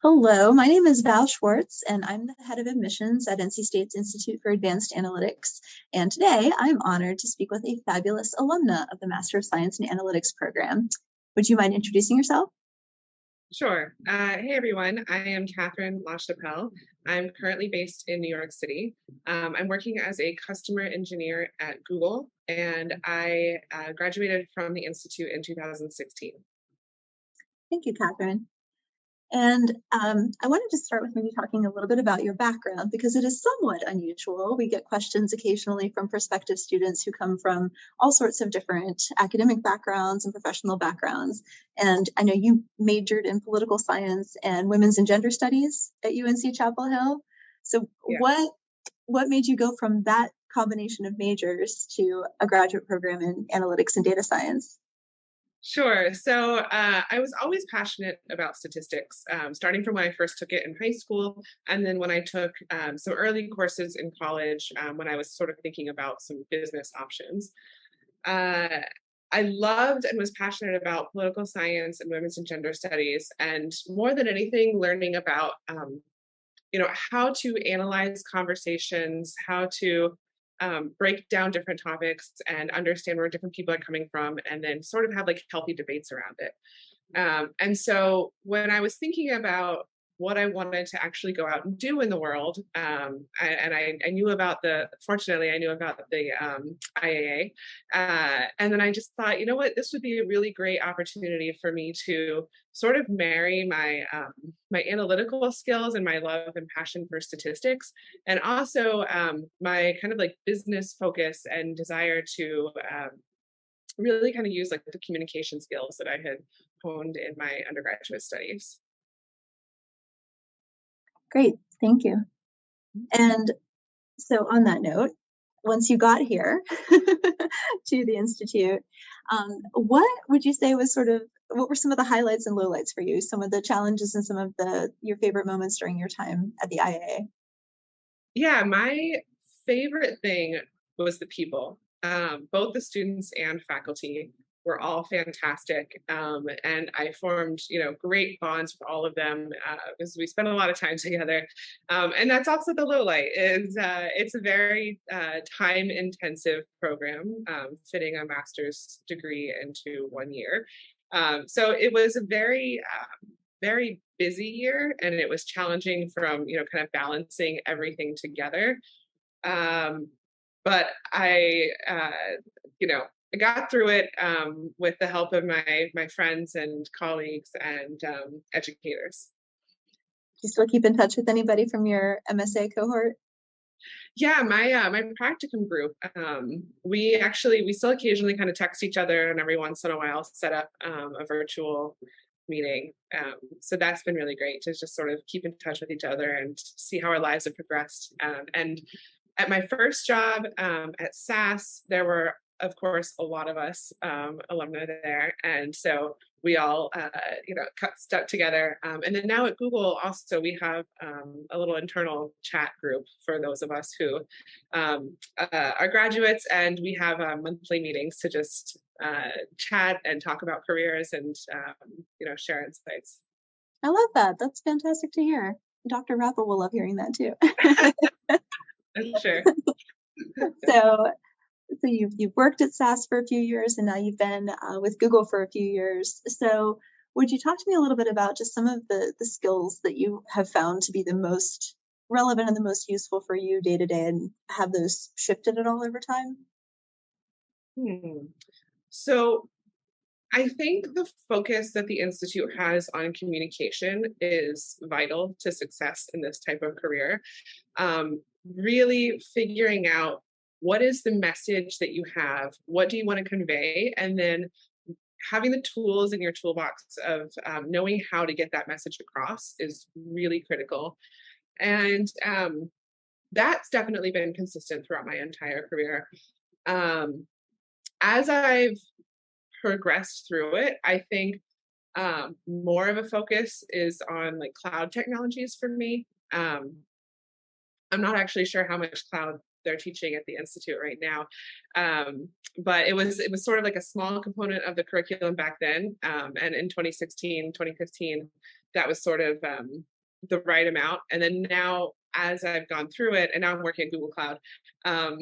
Hello, my name is Val Schwartz, and I'm the head of admissions at NC State's Institute for Advanced Analytics. And today I'm honored to speak with a fabulous alumna of the Master of Science in Analytics program. Would you mind introducing yourself? Sure. Hey, everyone. I am Catherine LaChapelle. I'm currently based in New York City. I'm working as a customer engineer at Google, and I graduated from the Institute in 2016. Thank you, Catherine. And I wanted to start with maybe talking a little bit about your background because it is somewhat unusual. We get questions occasionally from prospective students who come from all sorts of different academic backgrounds and professional backgrounds. And I know you majored in political science and women's and gender studies at UNC-Chapel Hill. So Yeah. what made you go from that combination of majors to a graduate program in analytics and data science? Sure. So I was always passionate about statistics, starting from when I first took it in high school, and then when I took some early courses in college, when I was sort of thinking about some business options. Uh, I loved and was passionate about political science and women's and gender studies, and more than anything, learning about how to analyze conversations, how to break down different topics and understand where different people are coming from, and then sort of have like healthy debates around it. And so when I was thinking about what I wanted to actually go out and do in the world, I knew about fortunately, I knew about the IAA. And then I just thought, you know what, this would be a really great opportunity for me to sort of marry my analytical skills and my love and passion for statistics, and also my kind of like business focus and desire to really kind of use like the communication skills that I had honed in my undergraduate studies. Great, thank you. And so on that note, once you got here to the Institute, what would you say was what were some of the highlights and lowlights for you? Some of the challenges and some of your favorite moments during your time at the IAA? Yeah, my favorite thing was the people. Both the students and faculty were all fantastic, and I formed, great bonds with all of them because we spent a lot of time together. And that's also the low light. Is it's a very time-intensive program, fitting a master's degree into 1 year. So it was a very busy year, and it was challenging from kind of balancing everything together. Um, but I got through it with the help of my friends and colleagues and educators. Do you still keep in touch with anybody from your MSA cohort? Yeah, my practicum group. We still occasionally kind of text each other, and every once in a while set up a virtual meeting. So that's been really great to just sort of keep in touch with each other and see how our lives have progressed. And at my first job at SAS, there were, of course, a lot of us alumni there, and so we all, stuck together. And then now at Google, also we have a little internal chat group for those of us who are graduates, and we have monthly meetings to just chat and talk about careers and share insights. I love that. That's fantastic to hear. Dr. Rappel will love hearing that too. I'm sure. So you've worked at SAS for a few years, and now you've been with Google for a few years. So would you talk to me a little bit about just some of the skills that you have found to be the most relevant and the most useful for you day to day, and have those shifted at all over time? Hmm. So I think the focus that the Institute has on communication is vital to success in this type of career. Really figuring out what is the message that you have, what do you want to convey, and then having the tools in your toolbox of knowing how to get that message across is really critical. And that's definitely been consistent throughout my entire career. Um, as I've progressed through it, I think more of a focus is on like cloud technologies for me. I'm not actually sure how much cloud they're teaching at the institute right now, but it was sort of like a small component of the curriculum back then. And in 2016, 2015, that was sort of the right amount. And then now, as I've gone through it, and now I'm working at Google Cloud, um,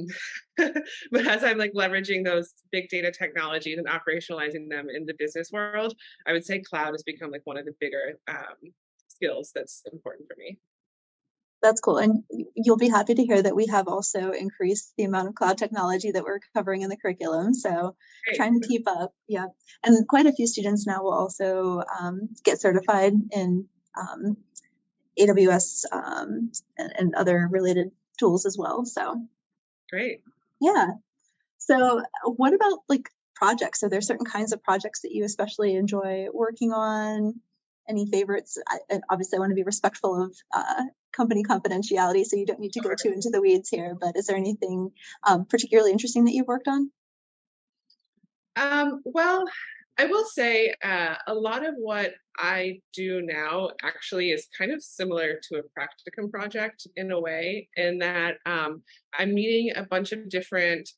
but as I'm like leveraging those big data technologies and operationalizing them in the business world, I would say cloud has become like one of the bigger skills that's important for me. That's cool. And you'll be happy to hear that we have also increased the amount of cloud technology that we're covering in the curriculum. So Great. trying to keep up. Yeah. And quite a few students now will also get certified in AWS and other related tools as well. So Great. yeah. So what about like projects? Are there certain kinds of projects that you especially enjoy working on? Any favorites? And obviously, I want to be respectful of company confidentiality, so you don't need to go too into the weeds here. But is there anything particularly interesting that you've worked on? Well, I will say a lot of what I do now actually is kind of similar to a practicum project in a way, in that I'm meeting a bunch of different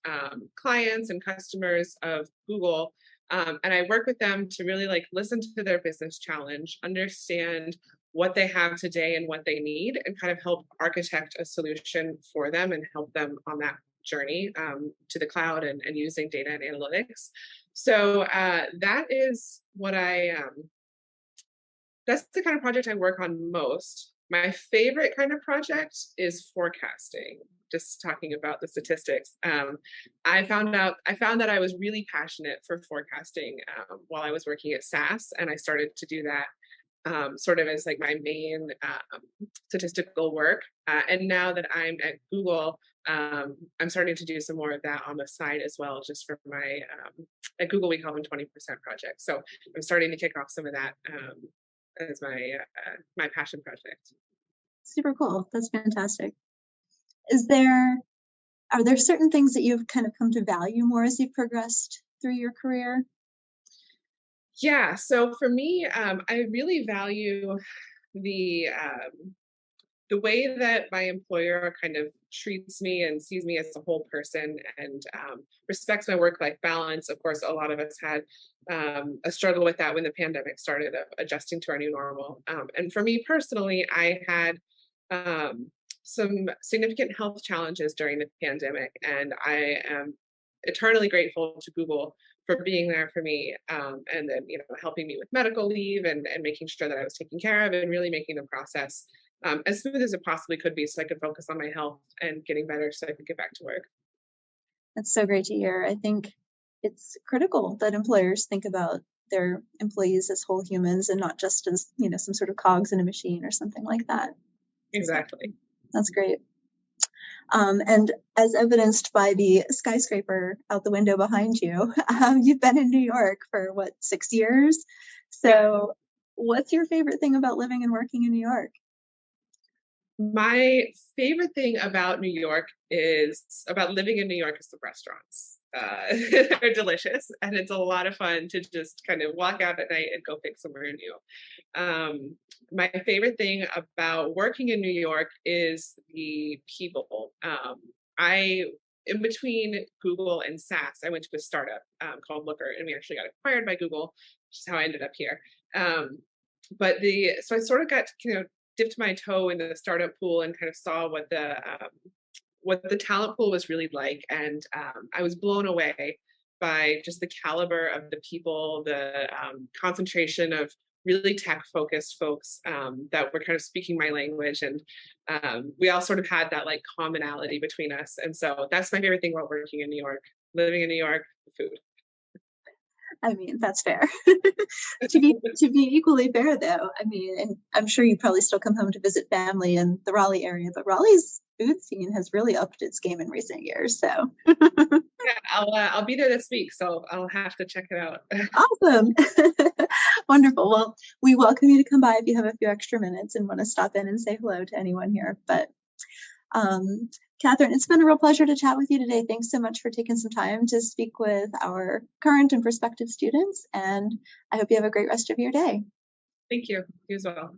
clients and customers of Google. And I work with them to really like listen to their business challenge, understand what they have today and what they need, and kind of help architect a solution for them and help them on that journey to the cloud and using data and analytics. So that is what that's the kind of project I work on most. My favorite kind of project is forecasting. Just talking about the statistics, I found that I was really passionate for forecasting while I was working at SAS, and I started to do that sort of as like my main statistical work. And now that I'm at Google, I'm starting to do some more of that on the side as well, just for my, at Google, we call them 20% projects. So I'm starting to kick off some of that as my passion project. Super cool. That's fantastic. Are there certain things that you've kind of come to value more as you've progressed through your career? Yeah, so for me, I really value the way that my employer kind of treats me and sees me as a whole person, and respects my work-life balance. Of course, a lot of us had a struggle with that when the pandemic started, adjusting to our new normal. And for me personally, I had some significant health challenges during the pandemic, and I am eternally grateful to Google for being there for me, and then helping me with medical leave and making sure that I was taken care of, and really making the process as smooth as it possibly could be, so I could focus on my health and getting better so I could get back to work. That's so great to hear. I think it's critical that employers think about their employees as whole humans and not just as, some sort of cogs in a machine or something like that. Exactly. That's great. And as evidenced by the skyscraper out the window behind you, you've been in New York for 6 years? So what's your favorite thing about living and working in New York? My favorite thing about New York is about living in New York is the restaurants. They're delicious, and it's a lot of fun to just kind of walk out at night and go pick somewhere new. My favorite thing about working in New York is the people. In between Google and SAS, I went to a startup called Looker, and we actually got acquired by Google, which is how I ended up here. So I sort of got dipped my toe in the startup pool and kind of saw what the talent pool was really like, and I was blown away by just the caliber of the people, the concentration of really tech-focused folks that were kind of speaking my language, and we all sort of had that like commonality between us. And so that's my favorite thing about working in New York, living in New York, the food. I mean, that's fair. To be equally fair, though, I mean, and I'm sure you probably still come home to visit family in the Raleigh area, but Raleigh's food scene has really upped its game in recent years. So Yeah, I'll be there this week, so I'll have to check it out. awesome. Wonderful. Well, we welcome you to come by if you have a few extra minutes and want to stop in and say hello to anyone here. But Catherine, it's been a real pleasure to chat with you today. Thanks so much for taking some time to speak with our current and prospective students, and I hope you have a great rest of your day. Thank you. You as well.